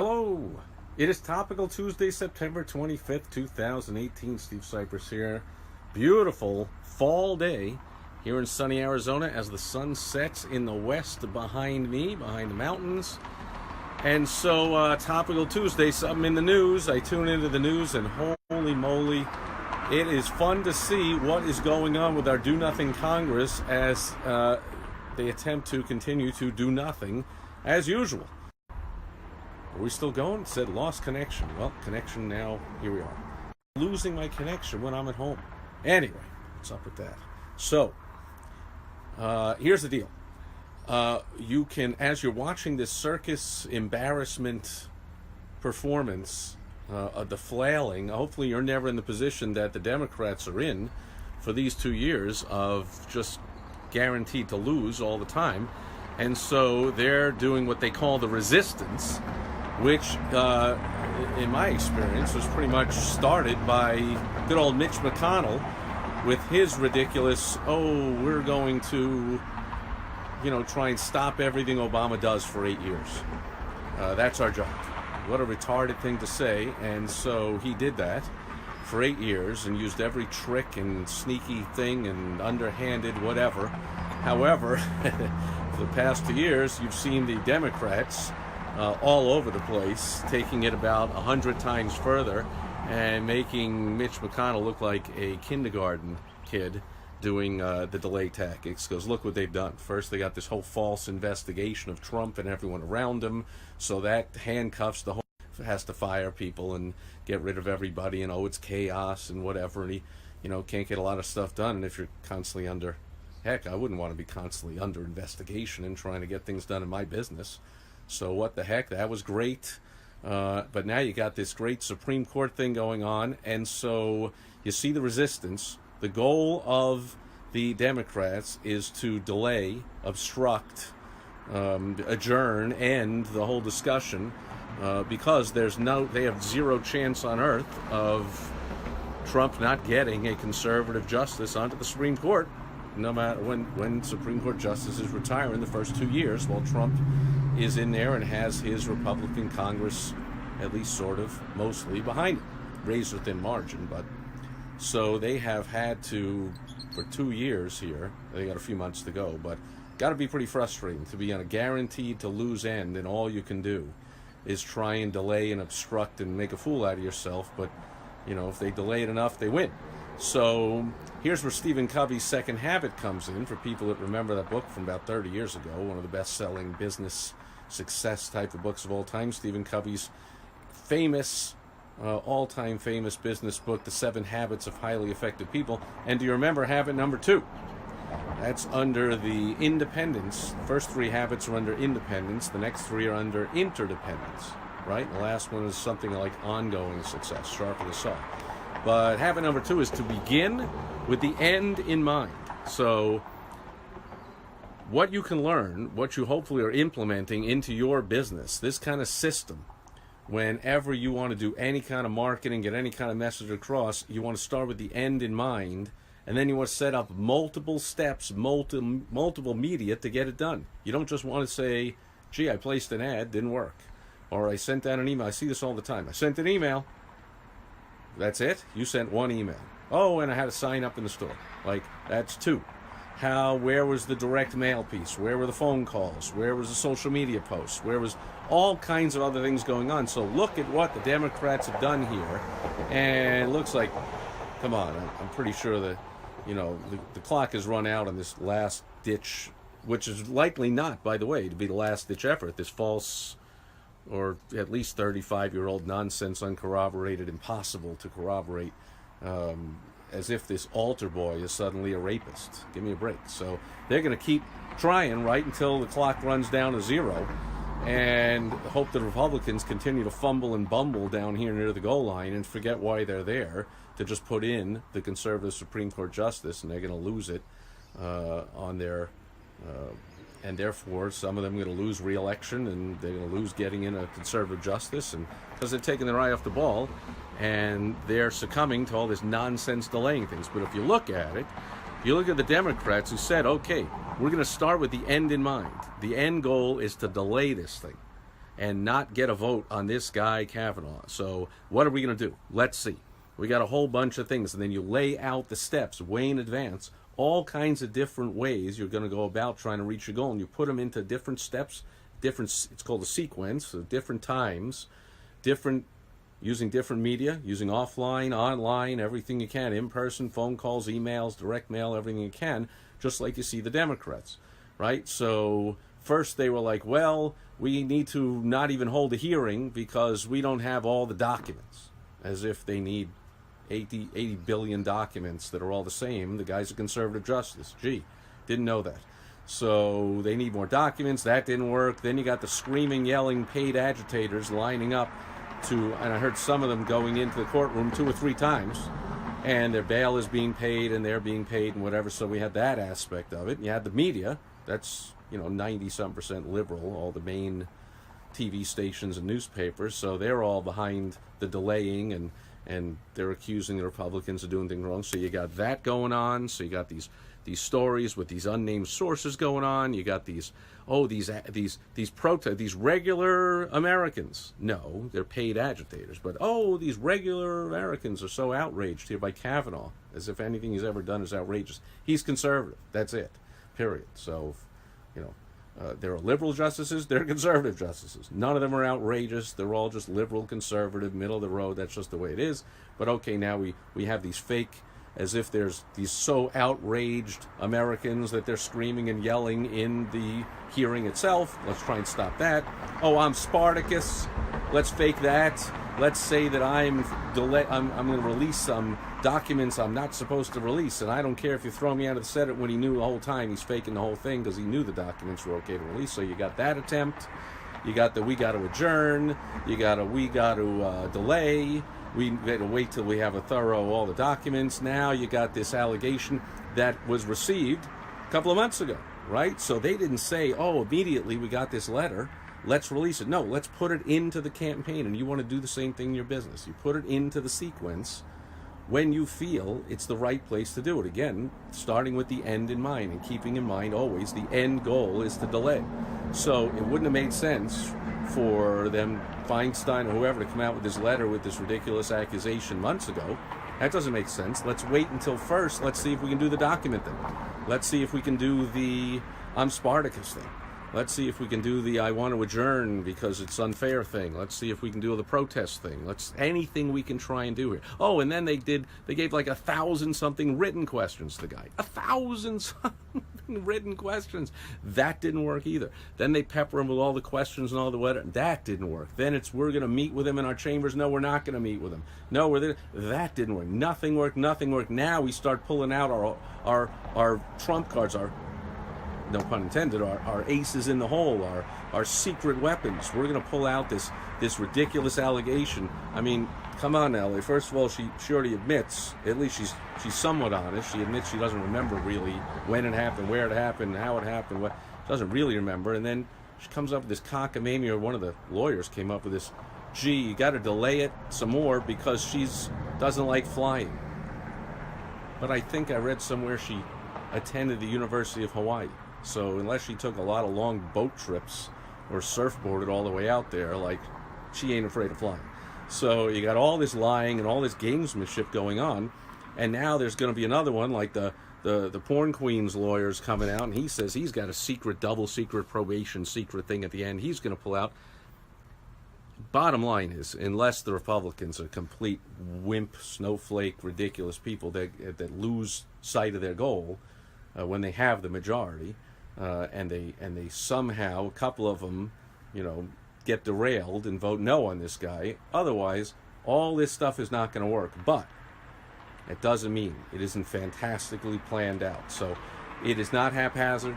Hello! It is Topical Tuesday, September 25th, 2018. Steve Sipress here. Beautiful fall day here in sunny Arizona as the sun sets in the west behind me, behind the mountains. And so, Topical Tuesday, something in the news. I tune into the news and holy moly, it is fun to see what is going on with our Do-Nothing Congress as they attempt to continue to do nothing as usual. Are we still going? It said lost connection. Well, connection now. Here we are. Losing my connection when I'm at home. Anyway, what's up with that? So, here's the deal. You can, as you're watching this circus embarrassment performance of the flailing, hopefully you're never in the position that the Democrats are in for these 2 years of just guaranteed to lose all the time. And so they're doing what they call the resistance, which, in my experience, was pretty much started by good old Mitch McConnell with his ridiculous, we're going to, try and stop everything Obama does for 8 years. That's our job. What a retarded thing to say. And so he did that for 8 years and used every trick and sneaky thing and underhanded whatever. However, for the past 2 years, you've seen the Democrats all over the place, taking it about 100 times further and making Mitch McConnell look like a kindergarten kid doing the delay tactics. Because look what they've done. First, they got this whole false investigation of Trump and everyone around him, so that handcuffs the whole, has to fire people and get rid of everybody, and it's chaos and whatever, and he, can't get a lot of stuff done. And if you're constantly under, heck, I wouldn't want to be constantly under investigation and trying to get things done in my business. So what the heck, that was great. But now you got this great Supreme Court thing going on, and so you see the resistance. The goal of the Democrats is to delay, obstruct, adjourn, end the whole discussion, because they have zero chance on earth of Trump not getting a conservative justice onto the Supreme Court, no matter when Supreme Court justices retire in the first 2 years, while Trump is in there and has his Republican Congress, at least sort of, mostly behind him, razor-thin margin. But so they have had to, for 2 years here, they got a few months to go, but got to be pretty frustrating to be on a guaranteed to lose end, and all you can do is try and delay and obstruct and make a fool out of yourself. But if they delay it enough, they win. So here's where Stephen Covey's Second Habit comes in, for people that remember that book from about 30 years ago, one of the best-selling business success type of books of all time. Stephen Covey's famous, all-time famous business book, The 7 Habits of Highly Effective People. And do you remember habit number 2? That's under the independence. First 3 habits are under independence. The next 3 are under interdependence, right? The last one is something like ongoing success, sharp as a saw. But habit number 2 is to begin with the end in mind. So what you can learn, what you hopefully are implementing into your business, this kind of system, whenever you want to do any kind of marketing, get any kind of message across, you want to start with the end in mind, and then you want to set up multiple steps, multiple media to get it done. You don't just want to say, gee, I placed an ad, didn't work. Or I sent out an email. I see this all the time. I sent an email. That's it? You sent 1 email. And I had to sign up in the store. That's 2. Where was the direct mail piece? Where were the phone calls? Where was the social media posts? Where was all kinds of other things going on? So look at what the Democrats have done here, and it looks like, come on, I'm pretty sure that, the clock has run out on this last ditch, which is likely not, by the way, to be the last ditch effort, this false, or at least 35-year-old nonsense, uncorroborated, impossible to corroborate, as if this altar boy is suddenly a rapist. Give me a break. So they're going to keep trying, right, until the clock runs down to 0, and hope the Republicans continue to fumble and bumble down here near the goal line and forget why they're there, to just put in the conservative Supreme Court justice, and they're going to lose it on their... and therefore, some of them are going to lose re-election, and they're going to lose getting in a conservative justice, and because they're taking their eye off the ball, and they're succumbing to all this nonsense delaying things. But if you look at it, you look at the Democrats who said, okay, we're going to start with the end in mind. The end goal is to delay this thing. and not get a vote on this guy Kavanaugh. So what are we going to do? Let's see. We got a whole bunch of things, and then you lay out the steps way in advance, all kinds of different ways you're going to go about trying to reach your goal, and you put them into different steps, it's called a sequence, so different times, using different media, using offline, online, everything you can, in-person, phone calls, emails, direct mail, everything you can, just like you see the Democrats, right? So first they were like, well, we need to not even hold a hearing because we don't have all the documents, as if they need 80 billion documents that are all the same. The guy's a conservative justice. Gee, didn't know that. So they need more documents. That didn't work. Then you got the screaming, yelling, paid agitators lining up and I heard some of them going into the courtroom 2 or 3 times, and their bail is being paid and they're being paid and whatever. So we had that aspect of it. And you had the media. That's, 90-some% liberal, all the main TV stations and newspapers. So they're all behind the delaying, and they're accusing the Republicans of doing things wrong. So you got that going on. So you got these stories with these unnamed sources going on. You got these regular Americans. No, they're paid agitators. But these regular Americans are so outraged here by Kavanaugh, as if anything he's ever done is outrageous. He's conservative. That's it. Period. So, there are liberal justices, there are conservative justices. None of them are outrageous. They're all just liberal, conservative, middle of the road. That's just the way it is. But okay, now we have these fake, as if there's these so outraged Americans that they're screaming and yelling in the hearing itself. Let's try and stop that. Oh, I'm Spartacus. Let's fake that. Let's say that I'm going to release some documents I'm not supposed to release, and I don't care if you throw me out of the Senate, when he knew the whole time he's faking the whole thing because he knew the documents were okay to release. So you got that attempt. You got the we got to adjourn. You got we got to delay. We got to wait till we have all the documents. Now you got this allegation that was received a couple of months ago, right? So they didn't say, immediately we got this letter, let's release it. No, let's put it into the campaign. And you want to do the same thing in your business. You put it into the sequence when you feel it's the right place to do it. Again, starting with the end in mind and keeping in mind always the end goal is to delay. So it wouldn't have made sense for them, Feinstein or whoever, to come out with this letter with this ridiculous accusation months ago. That doesn't make sense. Let's wait until first. Let's see if we can do the document thing. Let's see if we can do the I'm Spartacus thing. Let's see if we can do the I want to adjourn because it's unfair thing. Let's see if we can do the protest thing. Anything we can try and do here. Oh, and then they gave like 1,000-something written questions to the guy. 1,000-something written questions. That didn't work either. Then they pepper him with all the questions and all the whatever. That didn't work. Then we're going to meet with him in our chambers. No, we're not going to meet with him. No, we're there. That didn't work. Nothing worked. Now we start pulling out our trump cards, our, no pun intended, our aces in the hole, our secret weapons. We're going to pull out this ridiculous allegation. I mean, come on, Ellie. First of all, she already admits, at least she's somewhat honest. She admits she doesn't remember really when it happened, where it happened, how it happened. What doesn't really remember. And then she comes up with this cockamamie, or one of the lawyers came up with this, gee, you got to delay it some more because doesn't like flying. But I think I read somewhere she attended the University of Hawaii. So unless she took a lot of long boat trips or surfboarded all the way out there, like, she ain't afraid of flying. So you got all this lying and all this gamesmanship going on, and now there's going to be another one, like the porn queen's lawyer's coming out, and he says he's got a double secret probation secret thing at the end he's going to pull out. Bottom line is, unless the Republicans are complete wimp, snowflake, ridiculous people that lose sight of their goal when they have the majority, and they somehow, a couple of them, get derailed and vote no on this guy. Otherwise, all this stuff is not going to work. But it doesn't mean it isn't fantastically planned out. So it is not haphazard.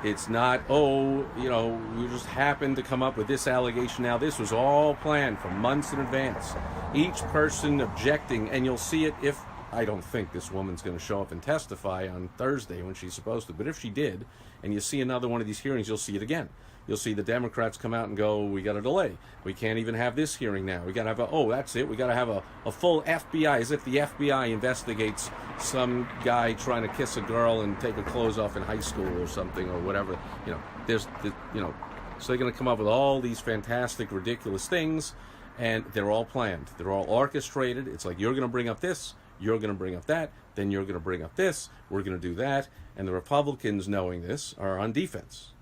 It's not, we just happened to come up with this allegation now. This was all planned for months in advance. Each person objecting, and you'll see it if, I don't think this woman's going to show up and testify on Thursday when she's supposed to, but if she did, and you see another one of these hearings, you'll see it again. You'll see the Democrats come out and go, we got to delay. We can't even have this hearing now. We got to have that's it. We got to have a full FBI, as if the FBI investigates some guy trying to kiss a girl and take her clothes off in high school or something or whatever. So they're going to come up with all these fantastic, ridiculous things, and they're all planned. They're all orchestrated. It's like, you're going to bring up this, you're going to bring up that, then you're going to bring up this, we're going to do that. And the Republicans, knowing this, are on defense.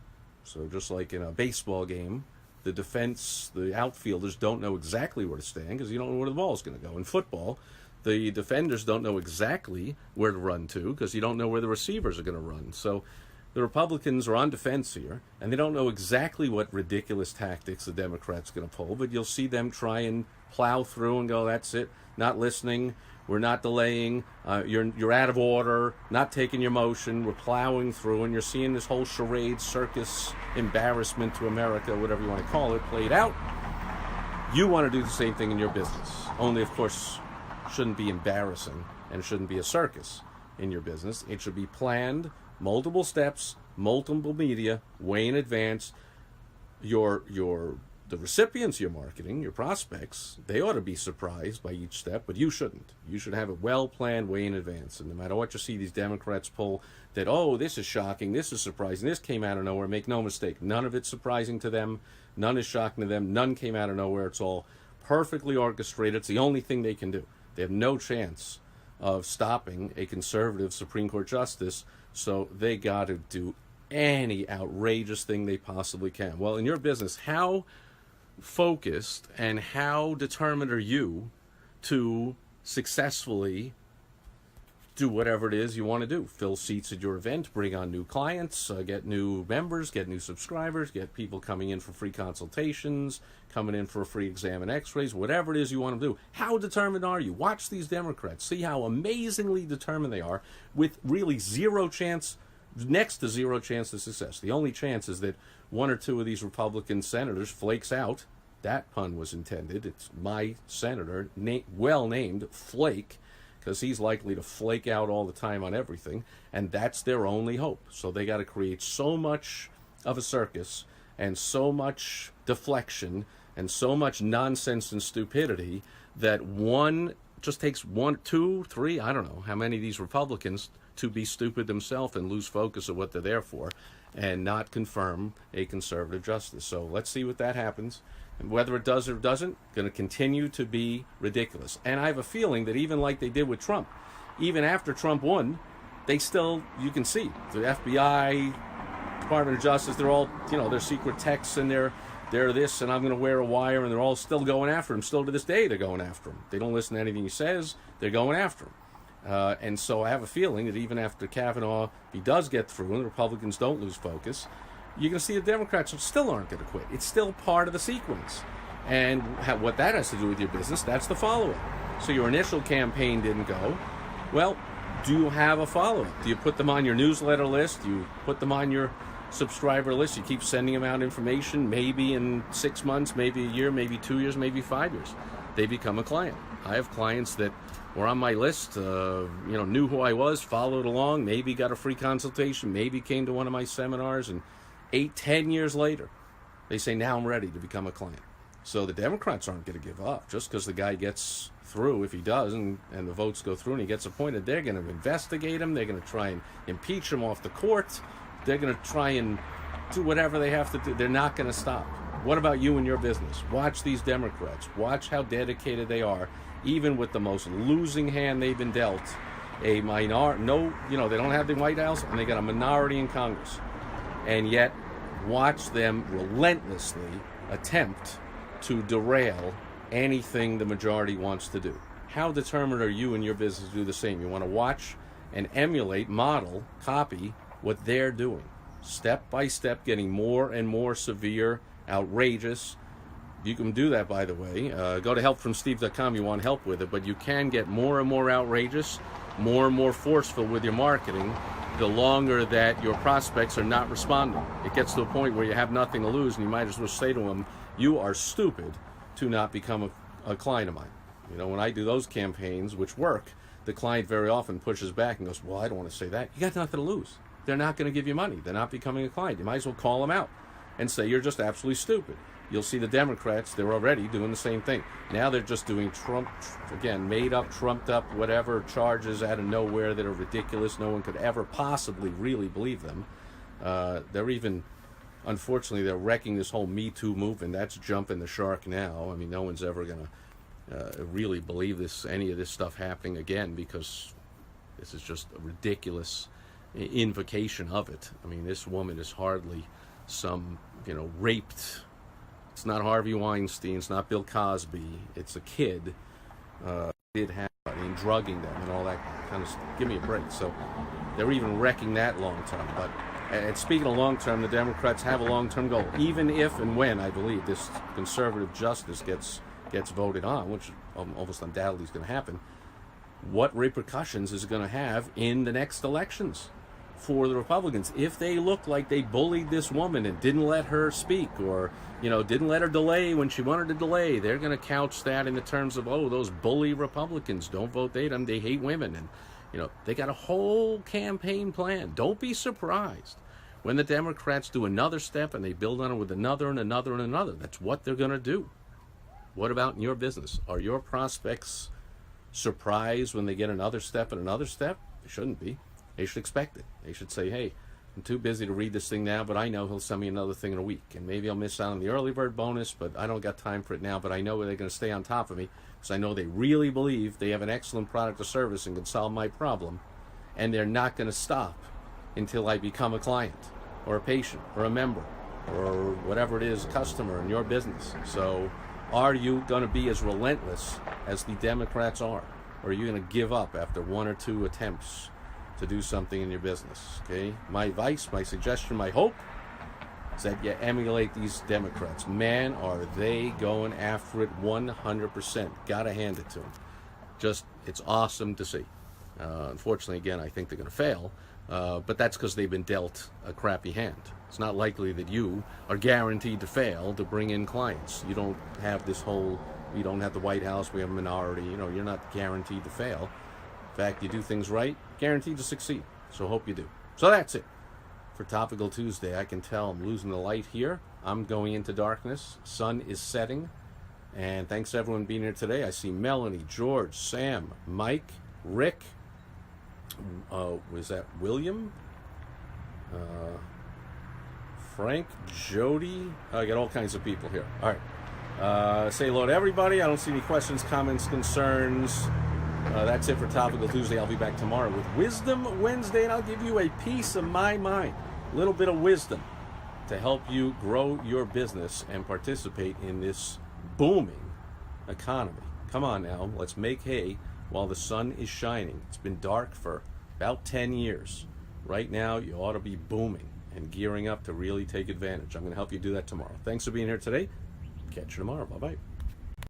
So just like in a baseball game, the defense, the outfielders don't know exactly where to stand because you don't know where the ball's going to go. In football, the defenders don't know exactly where to run to because you don't know where the receivers are going to run. So the Republicans are on defense here, and they don't know exactly what ridiculous tactics the Democrats are going to pull, but you'll see them try and plow through and go, that's it, not listening, we're not delaying, you're out of order, not taking your motion, we're plowing through, and you're seeing this whole charade, circus, embarrassment to America, whatever you want to call it, played out. You want to do the same thing in your business, only, of course, shouldn't be embarrassing and shouldn't be a circus in your business. It should be planned, multiple steps, multiple media, way in advance. The recipients you're marketing, your prospects, they ought to be surprised by each step, but you shouldn't. You should have it well planned way in advance. And no matter what you see these Democrats pull, that, oh, this is shocking, this is surprising, this came out of nowhere, make no mistake. None of it's surprising to them. None is shocking to them. None came out of nowhere. It's all perfectly orchestrated. It's the only thing they can do. They have no chance of stopping a conservative Supreme Court justice, so they got to do any outrageous thing they possibly can. Well, in your business, how focused and how determined are you to successfully do whatever it is you want to do? Fill seats at your event, bring on new clients, get new members, get new subscribers, get people coming in for free consultations, coming in for a free exam and x-rays, whatever it is you want to do. How determined are you? Watch these Democrats. See how amazingly determined they are with really zero chance, next to zero chance of success. The only chance is that one or two of these Republican senators flakes out. That pun was intended. It's my senator, well named Flake, because he's likely to flake out all the time on everything, and that's their only hope. So they got to create so much of a circus and so much deflection and so much nonsense and stupidity that one just takes 1, 2, 3, I don't know how many of these Republicans to be stupid themselves and lose focus of what they're there for and not confirm a conservative justice. So let's see what that happens. And whether it does or doesn't, going to continue to be ridiculous. And I have a feeling that even like they did with Trump, even after Trump won, they still, you can see, the FBI, Department of Justice, they're all, their secret texts and they're this, and I'm going to wear a wire, and they're all still going after him. Still to this day, they're going after him. They don't listen to anything he says. They're going after him. And so I have a feeling that even after Kavanaugh, if he does get through and the Republicans don't lose focus, you're going to see the Democrats still aren't going to quit. It's still part of the sequence. And what that has to do with your business, that's the follow-up. So your initial campaign didn't go. Well, do you have a follow-up? Do you put them on your newsletter list? Do you put them on your subscriber list? You keep sending them out information. Maybe in 6 months, maybe a year, maybe 2 years, maybe 5 years, they become a client. I have clients that were on my list, knew who I was, followed along, maybe got a free consultation, maybe came to one of my seminars, and 8, 10 years later, they say, now I'm ready to become a client. So the Democrats aren't going to give up just because the guy gets through. If he does, and the votes go through and he gets appointed, they're going to investigate him. They're going to try and impeach him off the court. They're going to try and do whatever they have to do. They're not going to stop. What about you and your business? Watch these Democrats. Watch how dedicated they are, even with the most losing hand they've been dealt. They don't have the White House, and they got a minority in Congress. And yet, watch them relentlessly attempt to derail anything the majority wants to do. How determined are you and your business to do the same? You want to watch and emulate, model, copy what they're doing. Step by step, getting more and more severe, outrageous. You can do that, by the way. Go to helpfromsteve.com. You want help with it, but you can get more and more outrageous, more and more forceful with your marketing the longer that your prospects are not responding. It gets to a point where you have nothing to lose, and you might as well say to them, you are stupid to not become a client of mine. When I do those campaigns, which work, the client very often pushes back and goes, well, I don't want to say that. You got nothing to lose. They're not going to give you money. They're not becoming a client. You might as well call them out and say you're just absolutely stupid. You'll see the Democrats, they're already doing the same thing. Now they're just doing made up, trumped up, whatever charges out of nowhere that are ridiculous. No one could ever possibly really believe them. They're even unfortunately, they're wrecking this whole Me Too movement. That's jumping the shark now. I mean, no one's ever going to really believe any of this stuff happening again, because this is just a ridiculous invocation of it. I mean, this woman is hardly some, raped. It's not Harvey Weinstein. It's not Bill Cosby. It's a kid. Did have, drugging them and all that kind of stuff. Give me a break. So they're even wrecking that long term. But and speaking of long term, the Democrats have a long term goal. Even if and when, I believe, this conservative justice gets voted on, which almost undoubtedly is going to happen, what repercussions is it going to have in the next elections for the Republicans? If they look like they bullied this woman and didn't let her speak, or didn't let her delay when she wanted to delay, they're going to couch that in the terms of, oh, those bully Republicans, don't vote them, they hate women. And they got a whole campaign plan. Don't be surprised when the Democrats do another step and they build on it with another and another and another. That's what they're going to do. What about in your business? Are your prospects surprised when they get another step and another step? They shouldn't be. They should expect it. They should say, hey, I'm too busy to read this thing now, but I know he'll send me another thing in a week. And maybe I'll miss out on the early bird bonus, but I don't got time for it now. But I know they're going to stay on top of me, because I know they really believe they have an excellent product or service and can solve my problem. And they're not going to stop until I become a client or a patient or a member or whatever it is, customer in your business. So are you going to be as relentless as the Democrats are? Or are you going to give up after one or two attempts to do something in your business? Okay, my advice, my suggestion, my hope is that you emulate these Democrats. Man, are they going after it 100%. Gotta hand it to them. It's awesome to see. Unfortunately, again, I think they're going to fail, but that's because they've been dealt a crappy hand. It's not likely that you are guaranteed to fail to bring in clients. You don't have you don't have the White House, we have a minority, you're not guaranteed to fail. In fact, you do things right, guaranteed to succeed. So hope you do. So that's it for Topical Tuesday. I can tell I'm losing the light here. I'm going into darkness. Sun is setting. And thanks to everyone being here today. I see Melanie, George, Sam, Mike, Rick. Was that William? Frank, Jody. I got all kinds of people here. All right. Say hello to everybody. I don't see any questions, comments, concerns. That's it for Topical Tuesday. I'll be back tomorrow with Wisdom Wednesday, and I'll give you a piece of my mind, a little bit of wisdom to help you grow your business and participate in this booming economy. Come on now, let's make hay while the sun is shining. It's been dark for about 10 years. Right now, you ought to be booming and gearing up to really take advantage. I'm going to help you do that tomorrow. Thanks for being here today. Catch you tomorrow. Bye-bye.